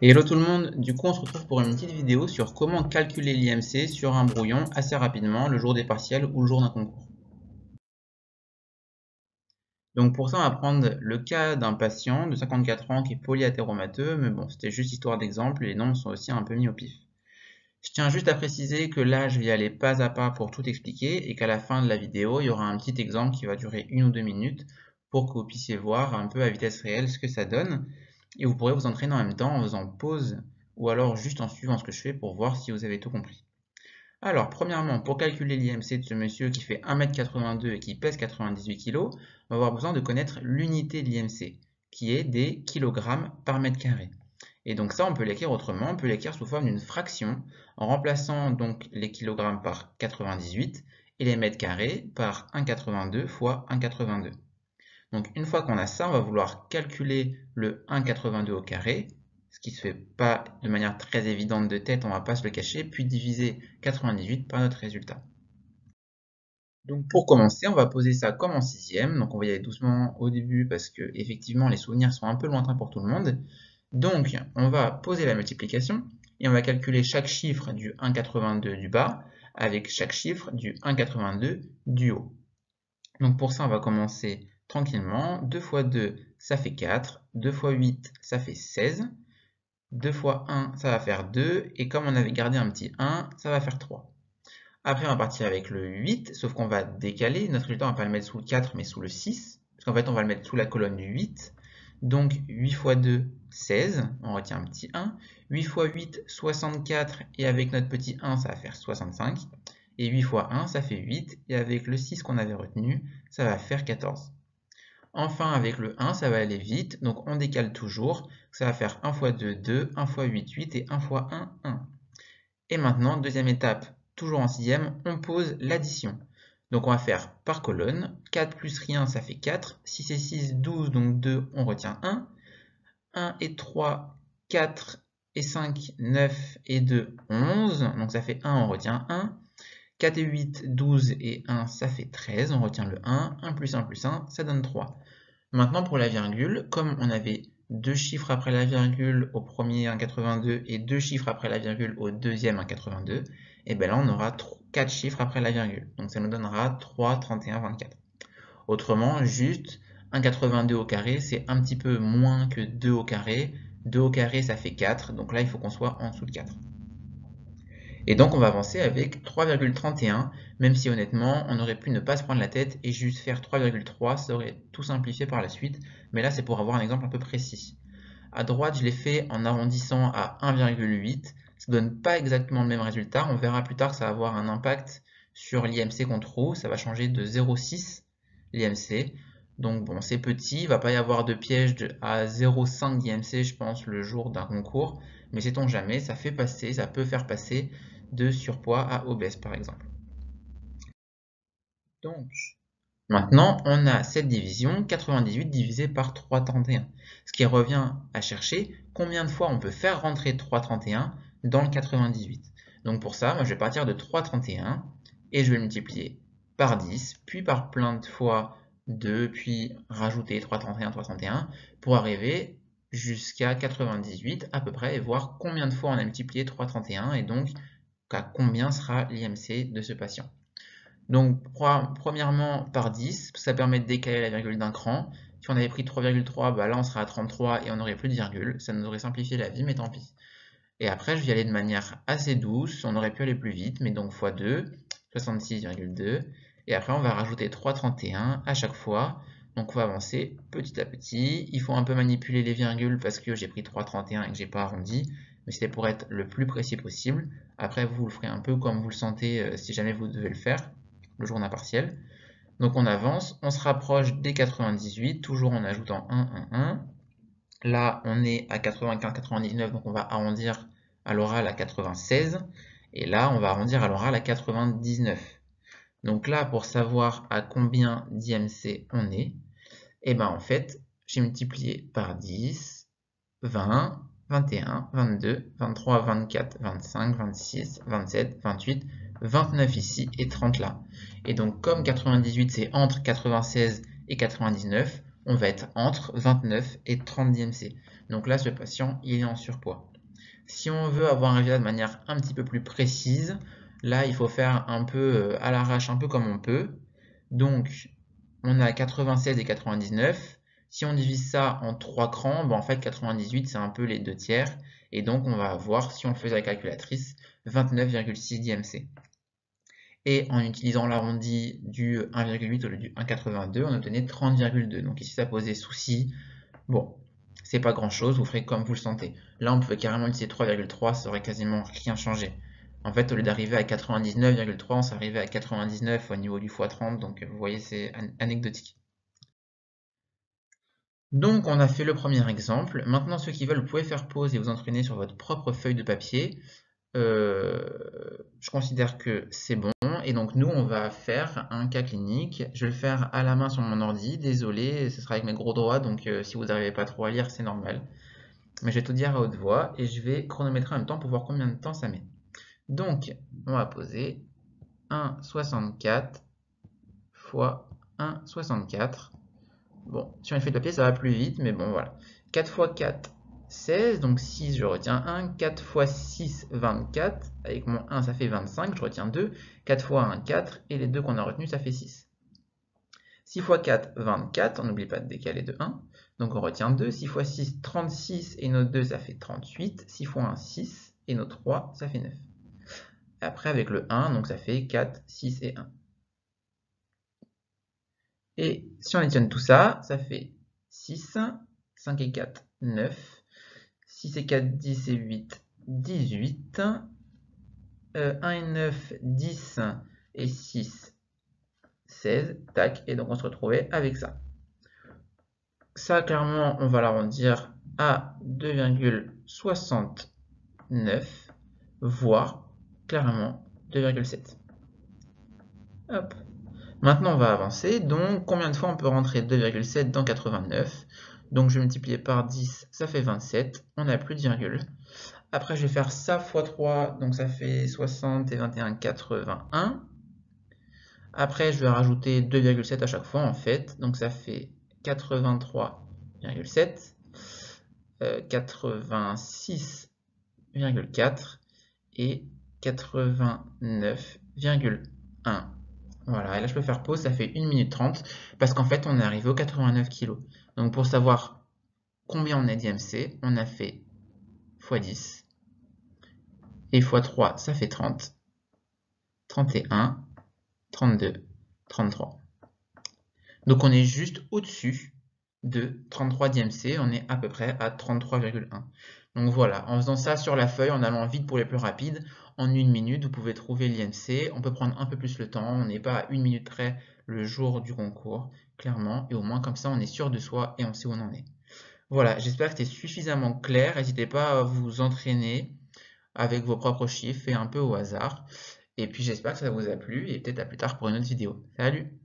Hello tout le monde, du coup on se retrouve pour une petite vidéo sur comment calculer l'IMC sur un brouillon assez rapidement le jour des partiels ou le jour d'un concours. Donc pour ça on va prendre le cas d'un patient de 54 ans qui est polyathéromateux, mais bon c'était juste histoire d'exemple, les nombres sont aussi un peu mis au pif. Je tiens juste à préciser que là je vais y aller pas à pas pour tout expliquer et qu'à la fin de la vidéo il y aura un petit exemple qui va durer 1 ou 2 minutes pour que vous puissiez voir un peu à vitesse réelle ce que ça donne. Et vous pourrez vous entraîner en même temps en faisant pause ou alors juste en suivant ce que je fais pour voir si vous avez tout compris. Alors, premièrement, pour calculer l'IMC de ce monsieur qui fait 1m82 et qui pèse 98 kg, on va avoir besoin de connaître l'unité de l'IMC, qui est des kilogrammes par mètre carré. Et donc ça, on peut l'écrire autrement, on peut l'écrire sous forme d'une fraction, en remplaçant donc les kilogrammes par 98 et les mètres carrés par 1,82 fois 1,82. Donc une fois qu'on a ça, on va vouloir calculer le 1,82 au carré, ce qui ne se fait pas de manière très évidente de tête, on ne va pas se le cacher, puis diviser 98 par notre résultat. Donc pour commencer, on va poser ça comme en sixième, donc on va y aller doucement au début parce que effectivement les souvenirs sont un peu lointains pour tout le monde. Donc on va poser la multiplication et on va calculer chaque chiffre du 1,82 du bas avec chaque chiffre du 1,82 du haut. Donc pour ça, on va commencer tranquillement. 2 fois 2, ça fait 4. 2 fois 8, ça fait 16. 2 fois 1, ça va faire 2. Et comme on avait gardé un petit 1, ça va faire 3. Après, on va partir avec le 8, sauf qu'on va décaler. Notre résultat, on ne va pas le mettre sous le 4, mais sous le 6. Parce qu'en fait, on va le mettre sous la colonne du 8. Donc 8 fois 2, 16. On retient un petit 1. 8 fois 8, 64. Et avec notre petit 1, ça va faire 65. Et 8 fois 1, ça fait 8. Et avec le 6 qu'on avait retenu, ça va faire 14. Enfin, avec le 1, ça va aller vite. Donc on décale toujours. Ça va faire 1 fois 2, 2. 1 fois 8, 8. Et 1 fois 1, 1. Et maintenant, deuxième étape, toujours en sixième, on pose l'addition. Donc on va faire par colonne. 4 plus rien, ça fait 4. 6 et 6, 12, donc 2, on retient 1. 1 et 3, 4 et 5, 9 et 2, 11. Donc ça fait 1, on retient 1. 4 et 8, 12 et 1, ça fait 13. On retient le 1. 1 plus 1 plus 1, ça donne 3. Maintenant pour la virgule, comme on avait deux chiffres après la virgule au premier 1,82 et deux chiffres après la virgule au deuxième 1,82, et bien là on aura 4 chiffres après la virgule. Donc ça nous donnera 3, 31, 24. Autrement, juste 1,82 au carré, c'est un petit peu moins que 2 au carré. 2 au carré, ça fait 4. Donc là, il faut qu'on soit en dessous de 4. Et donc, on va avancer avec 3,31, même si honnêtement, on aurait pu ne pas se prendre la tête et juste faire 3,3, ça aurait tout simplifié par la suite. Mais là, c'est pour avoir un exemple un peu précis. À droite, je l'ai fait en arrondissant à 1,8. Ça ne donne pas exactement le même résultat. On verra plus tard que ça va avoir un impact sur l'IMC qu'on trouve. Ça va changer de 0,6 l'IMC. Donc bon, c'est petit, il ne va pas y avoir de piège à 0,5 d'IMC, je pense, le jour d'un concours. Mais sait-on jamais, ça fait passer, ça peut faire passer de surpoids à obèse, par exemple. Donc, maintenant, on a cette division, 98 divisé par 331, ce qui revient à chercher combien de fois on peut faire rentrer 331 dans le 98. Donc pour ça, moi, je vais partir de 331 et je vais le multiplier par 10, puis par plein de fois 2, puis rajouter 331, 331, pour arriver jusqu'à 98 à peu près et voir combien de fois on a multiplié 331 et donc à combien sera l'IMC de ce patient. Donc, premièrement, par 10, ça permet de décaler la virgule d'un cran. Si on avait pris 3,3, bah là on serait à 33 et on n'aurait plus de virgule. Ça nous aurait simplifié la vie, mais tant pis. Et après, je vais y aller de manière assez douce. On aurait pu aller plus vite, mais donc x2, 66,2. Et après, on va rajouter 3,31 à chaque fois. Donc, on va avancer petit à petit. Il faut un peu manipuler les virgules parce que j'ai pris 3,31 et que j'ai pas arrondi. Mais c'était pour être le plus précis possible. Après, vous le ferez un peu comme vous le sentez si jamais vous devez le faire le jour d'un partiel. Donc on avance, on se rapproche des 98, toujours en ajoutant 1, 1, 1. Là, on est à 95, 99, donc on va arrondir à l'oral à 96. Et là, on va arrondir à l'oral à 99. Donc là, pour savoir à combien d'IMC on est, et ben en fait, j'ai multiplié par 10, 20, 21, 22, 23, 24, 25, 26, 27, 28, 29 ici et 30 là. Et donc comme 98 c'est entre 96 et 99, on va être entre 29 et 30 d'IMC. Donc là, ce patient, il est en surpoids. Si on veut avoir un résultat de manière un petit peu plus précise, là, il faut faire un peu à l'arrache, un peu comme on peut. Donc, on a 96 et 99. Si on divise ça en 3 crans, en fait 98 c'est un peu les 2 tiers. Et donc on va avoir, si on le faisait à la calculatrice, 29,6 d'IMC. Et en utilisant l'arrondi du 1,8 au lieu du 1,82, on obtenait 30,2. Donc ici ça posait souci. Bon, c'est pas grand chose, vous ferez comme vous le sentez. Là on pouvait carrément utiliser 3,3, ça aurait quasiment rien changé. En fait, au lieu d'arriver à 99,3, on s'arrivait à 99 au niveau du x30, donc vous voyez, c'est anecdotique. Donc on a fait le premier exemple. Maintenant, ceux qui veulent, vous pouvez faire pause et vous entraîner sur votre propre feuille de papier. Je considère que c'est bon. Et donc nous, on va faire un cas clinique. Je vais le faire à la main sur mon ordi. Désolé, ce sera avec mes gros doigts, donc si vous n'arrivez pas trop à lire, c'est normal. Mais je vais tout dire à haute voix et je vais chronométrer en même temps pour voir combien de temps ça met. Donc, on va poser 1,64 fois 1,64. Bon, sur une feuille de papier, ça va plus vite, mais bon, voilà. 4 fois 4, 16, donc 6, je retiens 1. 4 fois 6, 24. Avec mon 1, ça fait 25, je retiens 2. 4 fois 1, 4. Et les deux qu'on a retenus, ça fait 6. 6 fois 4, 24. On n'oublie pas de décaler de 1. Donc on retient 2. 6 fois 6, 36. Et nos 2, ça fait 38. 6 fois 1, 6. Et nos 3, ça fait 9. Et après, avec le 1, donc ça fait 4, 6 et 1. Et si on additionne tout ça, ça fait 6, 5 et 4, 9, 6 et 4, 10 et 8, 18, 1 et 9, 10 et 6, 16, tac, et donc on se retrouvait avec ça. Ça, clairement, on va l'arrondir à 2,69, voire clairement 2,7. Hop. Maintenant, on va avancer. Donc, combien de fois on peut rentrer 2,7 dans 89? Donc, je vais multiplier par 10, ça fait 27. On n'a plus de virgule. Après, je vais faire ça fois 3, donc ça fait 60 et 21, 81. Après, je vais rajouter 2,7 à chaque fois, en fait. Donc, ça fait 83,7, 86,4 et 89,1. Voilà, et là je peux faire pause, ça fait 1 minute 30, parce qu'en fait on est arrivé aux 89 kg. Donc pour savoir combien on a d'IMC, on a fait x 10, et x 3 ça fait 30, 31, 32, 33. Donc on est juste au-dessus de 33 d'IMC, on est à peu près à 33,1. Donc voilà, en faisant ça sur la feuille, en allant vite pour les plus rapides, en 1 minute, vous pouvez trouver l'IMC. On peut prendre un peu plus le temps, on n'est pas à 1 minute près le jour du concours, clairement, et au moins comme ça, on est sûr de soi et on sait où on en est. Voilà, j'espère que c'était suffisamment clair. N'hésitez pas à vous entraîner avec vos propres chiffres et un peu au hasard. Et puis j'espère que ça vous a plu et peut-être à plus tard pour une autre vidéo. Salut!